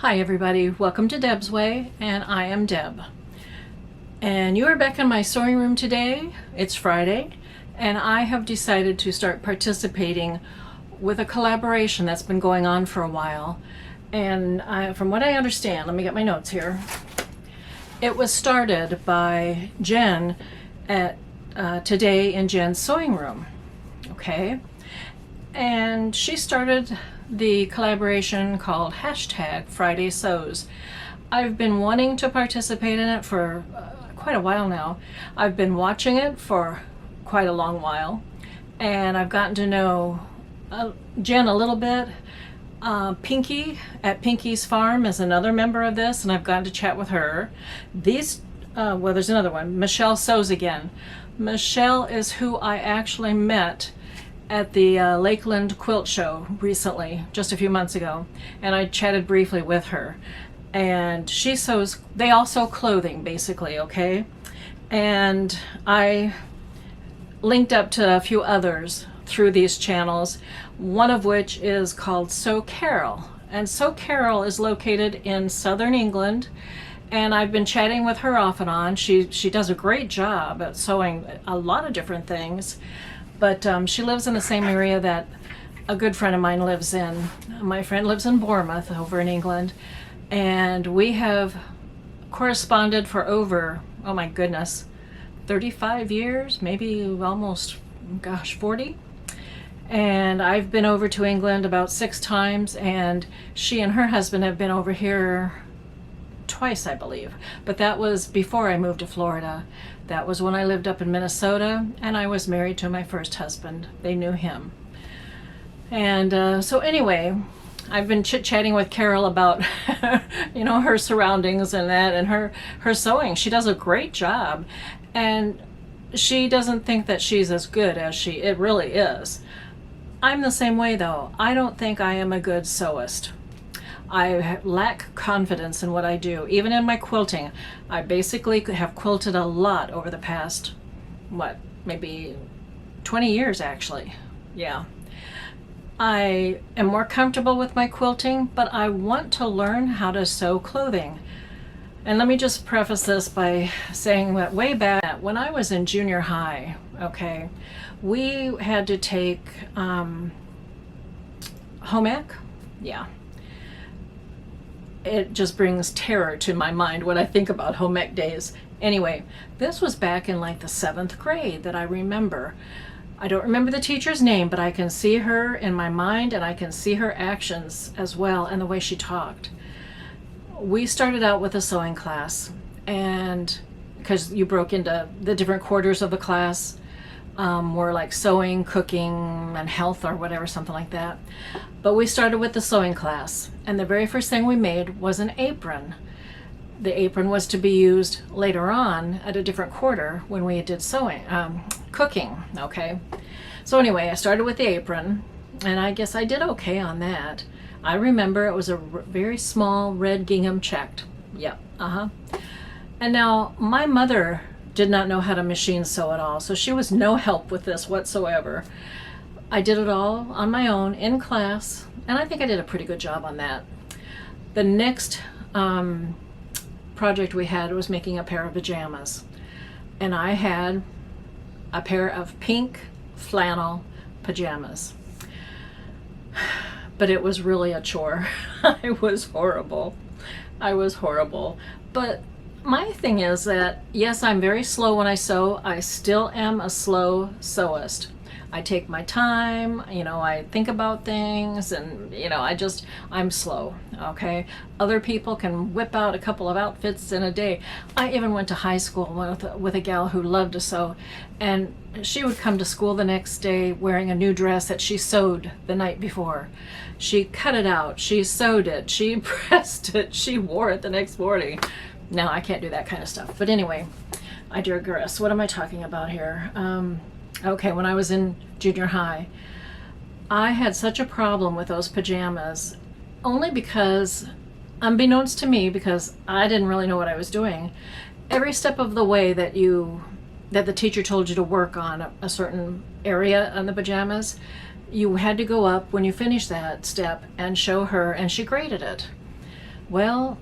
Hi everybody, welcome to Deb's Way, and I am Deb. And you are back in my sewing room today. It's Friday, and I have decided to start participating with a collaboration that's been going on for a while. And from what I understand, let me get my notes here. It was started by Jen at Today in Jen's Sewing Room, okay? And she started the collaboration called #fridaysews. I've been wanting to participate in it for quite a while now. I've been watching it for quite a long while, and I've gotten to know Jen a little bit. Pinky at Pinky's Farm is another member of this, and I've gotten to chat with her. There's another one, Michelle Sews Again. Michelle is who I actually met at the Lakeland Quilt Show recently, just a few months ago, and I chatted briefly with her. And she sews, they all sew clothing basically, okay? And I linked up to a few others through these channels, one of which is called Sew Carol. And Sew Carol is located in southern England, and I've been chatting with her off and on. She does a great job at sewing a lot of different things. But she lives in the same area that a good friend of mine lives in. My friend lives in Bournemouth over in England, and we have corresponded for over, oh my goodness, 35 years, maybe almost, 40. And I've been over to England about 6 times, and she and her husband have been over here twice, I believe. But that was before I moved to Florida. That was when I lived up in Minnesota, and I was married to my first husband. They knew him. And so anyway, I've been chit-chatting with Carol about her surroundings and that, and her sewing. She does a great job, and she doesn't think that she's as good as it really is. I'm the same way though. I don't think I am a good sewist. I lack confidence in what I do. Even in my quilting, I basically have quilted a lot over the past, maybe 20 years actually. Yeah. I am more comfortable with my quilting, but I want to learn how to sew clothing. And let me just preface this by saying that way back when I was in junior high, okay, we had to take home ec. Yeah. It just brings terror to my mind when I think about home ec days. Anyway, this was back in like the 7th grade that I remember. I don't remember the teacher's name, but I can see her in my mind, and I can see her actions as well, and the way she talked. We started out with a sewing class, and because you broke into the different quarters of the class, were like sewing, cooking, and health or whatever, something like that. But we started with the sewing class, and the very first thing we made was an apron. The apron was to be used later on at a different quarter when we did cooking, okay? So anyway, I started with the apron, and I guess I did okay on that. I remember it was a very small red gingham checked. Yep, And now my mother did not know how to machine sew at all, so she was no help with this whatsoever. I did it all on my own in class, and I think I did a pretty good job on that. The next project we had was making a pair of pajamas, and I had a pair of pink flannel pajamas, but it was really a chore. I was horrible. But my thing is that, yes, I'm very slow when I sew. I still am a slow sewist. I take my time, I think about things, and, I'm slow, okay? Other people can whip out a couple of outfits in a day. I even went to high school with a gal who loved to sew, and she would come to school the next day wearing a new dress that she sewed the night before. She cut it out, she sewed it, she pressed it, she wore it the next morning. Now, I can't do that kind of stuff. But anyway, I digress. What am I talking about here? Okay, when I was in junior high, I had such a problem with those pajamas, only because, unbeknownst to me, because I didn't really know what I was doing, every step of the way that the teacher told you to work on a certain area on the pajamas, you had to go up when you finished that step and show her, and she graded it. Well,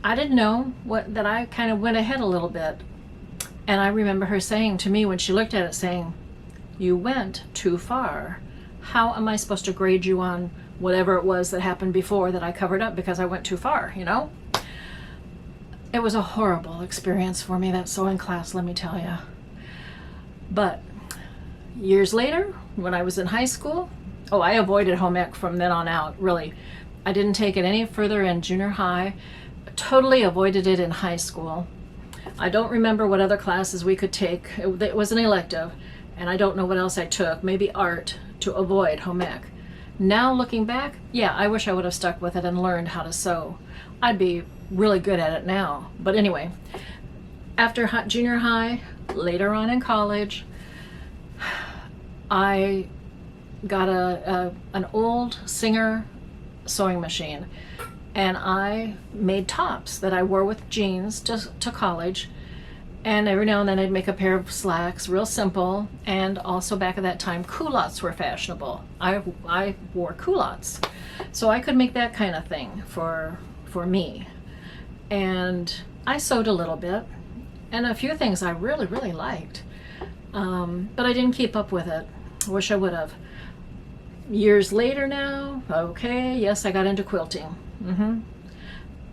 I didn't know that I kind of went ahead a little bit. And I remember her saying to me when she looked at it, saying, "You went too far. How am I supposed to grade you on whatever it was that happened before that I covered up because I went too far, you know?" It was a horrible experience for me, that sewing class, let me tell you. But years later, when I was in high school, I avoided home ec from then on out, really. I didn't take it any further in junior high. Totally avoided it in high school. I don't remember what other classes we could take. It was an elective, and I don't know what else I took, maybe art, to avoid home ec. Now looking back, yeah, I wish I would have stuck with it and learned how to sew. I'd be really good at it now. But anyway, after junior high, later on in college, I got an old Singer sewing machine, and I made tops that I wore with jeans to college. And every now and then I'd make a pair of slacks, real simple. And also back at that time, culottes were fashionable. I wore culottes, so I could make that kind of thing for me. And I sewed a little bit, and a few things I really, really liked. But I didn't keep up with it. I wish I would have. Years later now, okay, yes, I got into quilting.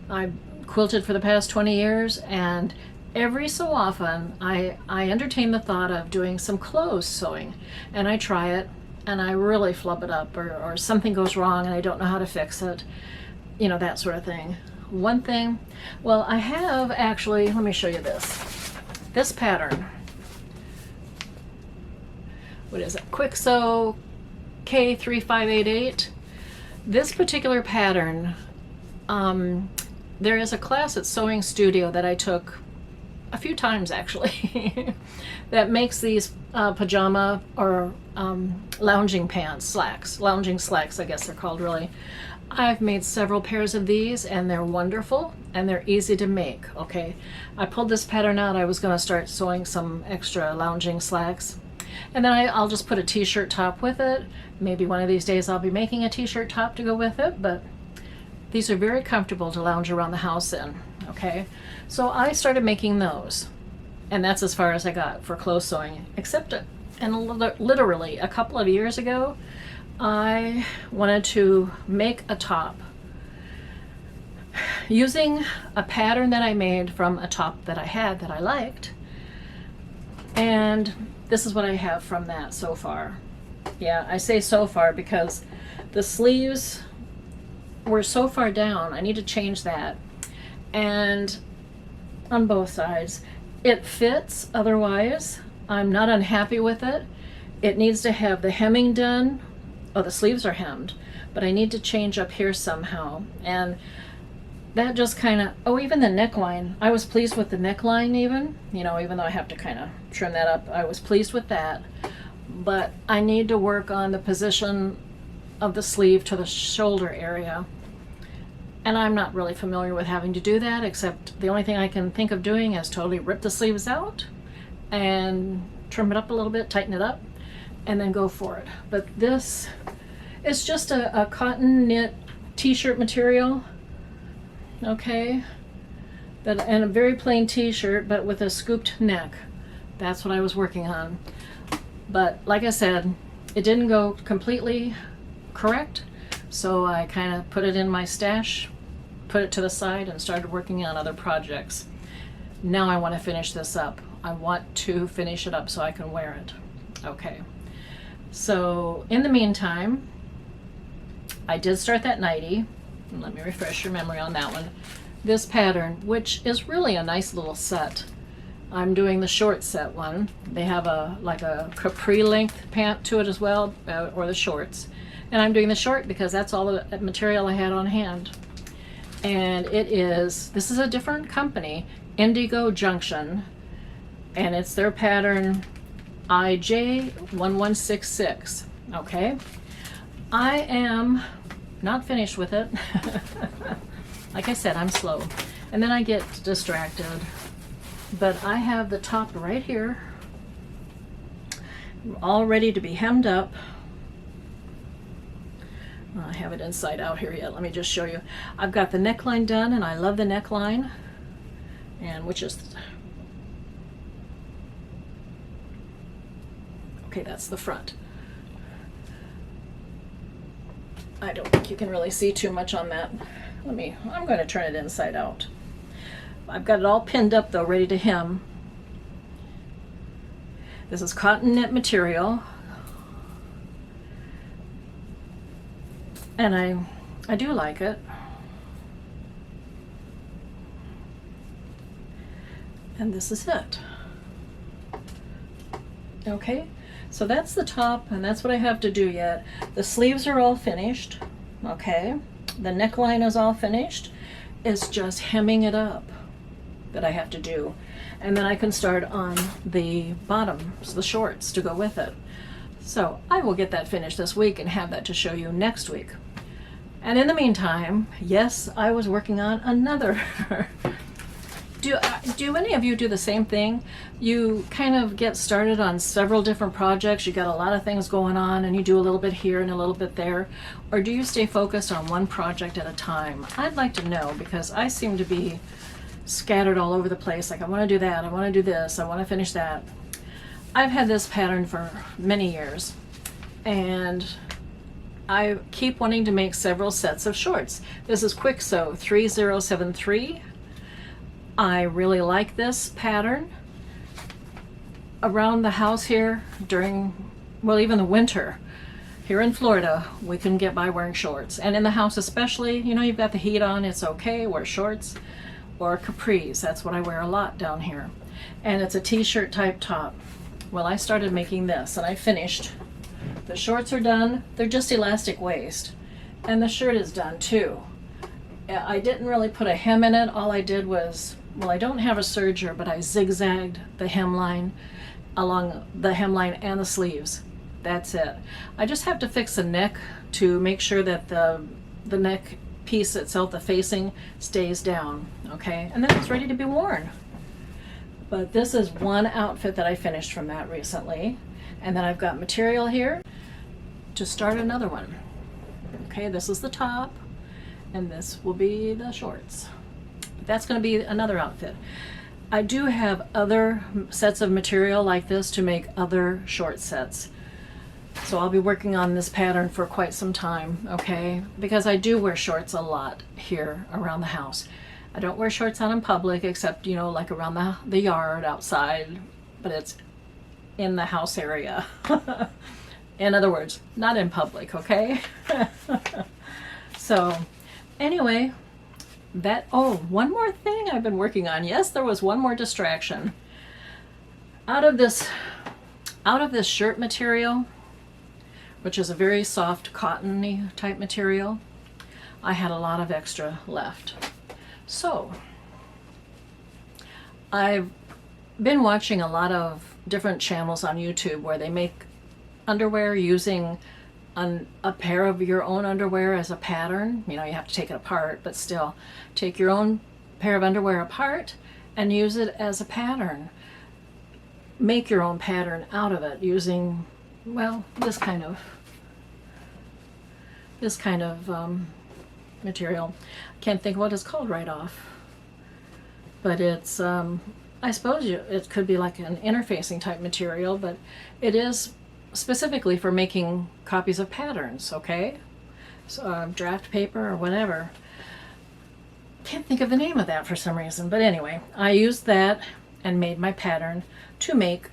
I quilted for the past 20 years, and every so often I entertain the thought of doing some clothes sewing, and I try it and I really flub it up, or something goes wrong and I don't know how to fix it, you know, that sort of thing. One thing, well, I have actually, let me show you this pattern. What is it? Kwik Sew K3588. This particular pattern, there is a class at Sewing Studio that I took a few times actually that makes these pajama or lounging pants, lounging slacks, I guess they're called really. I've made several pairs of these, and they're wonderful and they're easy to make. Okay, I pulled this pattern out. I was going to start sewing some extra lounging slacks, and then I'll just put a t-shirt top with it. Maybe one of these days I'll be making a t-shirt top to go with it, but these are very comfortable to lounge around the house in. Okay, so I started making those, and that's as far as I got for clothes sewing, except literally a couple of years ago I wanted to make a top using a pattern that I made from a top that I had that I liked, and this is what I have from that so far. Yeah, I say so far because the sleeves were so far down. I need to change that. And on both sides, it fits. Otherwise, I'm not unhappy with it. It needs to have the hemming done. Oh, the sleeves are hemmed, but I need to change up here somehow. And that just kind of, even the neckline. I was pleased with the neckline even, you know, even though I have to kind of trim that up. I was pleased with that. But I need to work on the position of the sleeve to the shoulder area. And I'm not really familiar with having to do that, except the only thing I can think of doing is totally rip the sleeves out and trim it up a little bit, tighten it up, and then go for it. But this is just a cotton knit t-shirt material, okay, and a very plain t-shirt, but with a scooped neck. That's what I was working on. But like I said, it didn't go completely correct, so I kind of put it in my stash, put it to the side, and started working on other projects. Now I want to finish this up. I want to finish it up so I can wear it. Okay, so in the meantime, I did start that nightie. Let me refresh your memory on that one. This pattern, which is really a nice little set. I'm doing the short set one. They have like a capri length pant to it as well, or the shorts. And I'm doing the short because that's all the material I had on hand. And this is a different company, Indygo Junction, and it's their pattern IJ1166, okay? I am not finished with it. Like I said, I'm slow. And then I get distracted. But I have the top right here, all ready to be hemmed up. I have it inside out here yet. Let me just show you. I've got the neckline done, and I love the neckline, and which is, okay, that's the front. I don't think you can really see too much on that. I'm going to turn it inside out. I've got it all pinned up though, ready to hem. This is cotton knit material, and I do like it. And this is it. Okay, so that's the top, and that's what I have to do yet. The sleeves are all finished, okay? The neckline is all finished. It's just hemming it up that I have to do. And then I can start on the bottoms, the shorts, to go with it. So I will get that finished this week and have that to show you next week. And in the meantime, yes, I was working on another. Do any of you do the same thing? You kind of get started on several different projects, you got a lot of things going on, and you do a little bit here and a little bit there? Or do you stay focused on one project at a time? I'd like to know, because I seem to be scattered all over the place. Like, I want to do that, I want to do this, I want to finish that. I've had this pattern for many years, and I keep wanting to make several sets of shorts. This is Kwik Sew 3073. I really like this pattern. Around the house here during, well, even the winter, here in Florida, we can get by wearing shorts. And in the house especially, you know, you've got the heat on, it's okay, wear shorts or capris. That's what I wear a lot down here. And it's a t-shirt type top. Well, I started making this and I finished. The shorts are done. They're just elastic waist. And the shirt is done too. I didn't really put a hem in it. All I did was, well, I don't have a serger, but I zigzagged the hemline along the hemline and the sleeves. That's it. I just have to fix the neck to make sure that the neck piece itself, the facing, stays down, okay? And then it's ready to be worn. But this is one outfit that I finished from that recently. And then I've got material here to start another one. Okay, this is the top, and this will be the shorts. That's going to be another outfit. I do have other sets of material like this to make other short sets. So I'll be working on this pattern for quite some time, okay? Because I do wear shorts a lot here around the house. I don't wear shorts out in public except, you know, like around the yard outside, but it's in the house area. In other words, not in public, okay? So anyway, one more thing I've been working on. Yes, there was one more distraction. Out of this shirt material, which is a very soft cottony type material, I had a lot of extra left. So I've been watching a lot of different channels on YouTube where they make underwear using a pair of your own underwear as a pattern. You know, you have to take it apart, but still take your own pair of underwear apart and use it as a pattern. Make your own pattern out of it using, well, this kind of material. I can't think what it's called right off, but it's I suppose it could be like an interfacing type material, but it is specifically for making copies of patterns, okay? So draft paper or whatever. Can't think of the name of that for some reason, but anyway, I used that and made my pattern to make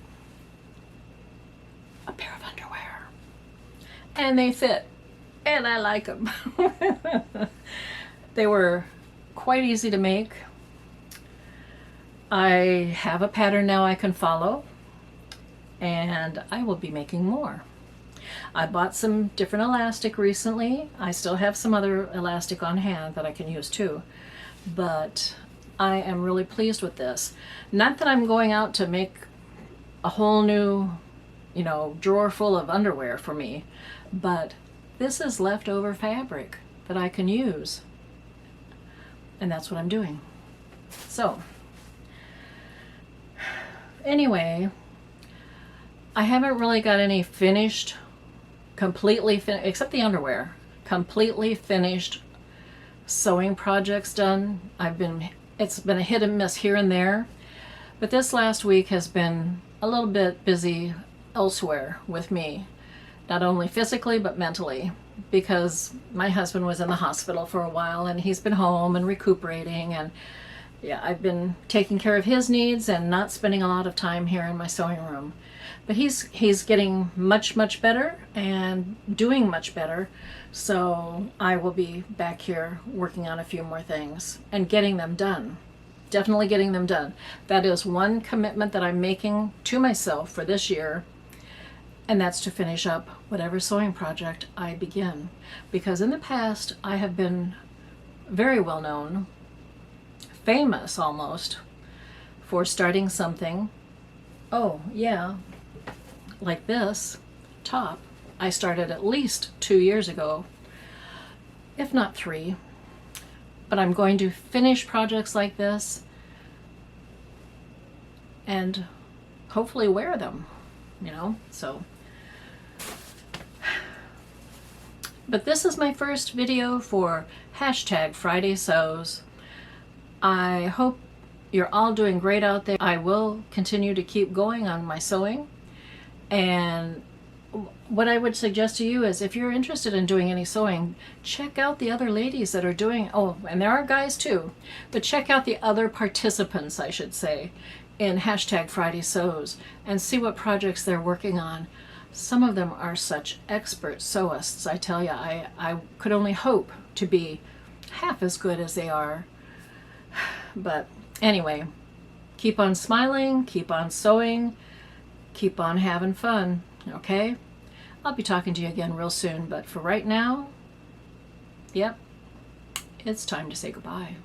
a pair of underwear. And they fit, and I like them. They were quite easy to make. I have a pattern now I can follow, and I will be making more. I bought some different elastic recently. I still have some other elastic on hand that I can use too, but I am really pleased with this. Not that I'm going out to make a whole new, you know, drawer full of underwear for me, but this is leftover fabric that I can use, and that's what I'm doing. So anyway, I haven't really got any finished, completely finished, except the underwear, completely finished sewing projects done. It's been a hit and miss here and there, but this last week has been a little bit busy elsewhere with me, not only physically but mentally, because my husband was in the hospital for a while and he's been home and recuperating, and yeah, I've been taking care of his needs and not spending a lot of time here in my sewing room. But he's getting much better and doing much better, so I will be back here working on a few more things and getting them done. Definitely getting them done. That is one commitment that I'm making to myself for this year, and that's to finish up whatever sewing project I begin. Because in the past, I have been very well known, famous almost, for starting something. Oh, yeah. Like this top, I started at least 2 years ago, if not 3. But I'm going to finish projects like this and hopefully wear them, so. But this is my first video for #FridaySews. I hope you're all doing great out there. I will continue to keep going on my sewing. And what I would suggest to you is, if you're interested in doing any sewing, check out the other ladies that are doing, and there are guys too, but check out the other participants, I should say, in #FridaySews and see what projects they're working on. Some of them are such expert sewists, I tell you. I could only hope to be half as good as they are. But anyway, keep on smiling, keep on sewing, keep on having fun, okay? I'll be talking to you again real soon, but for right now, yep, it's time to say goodbye.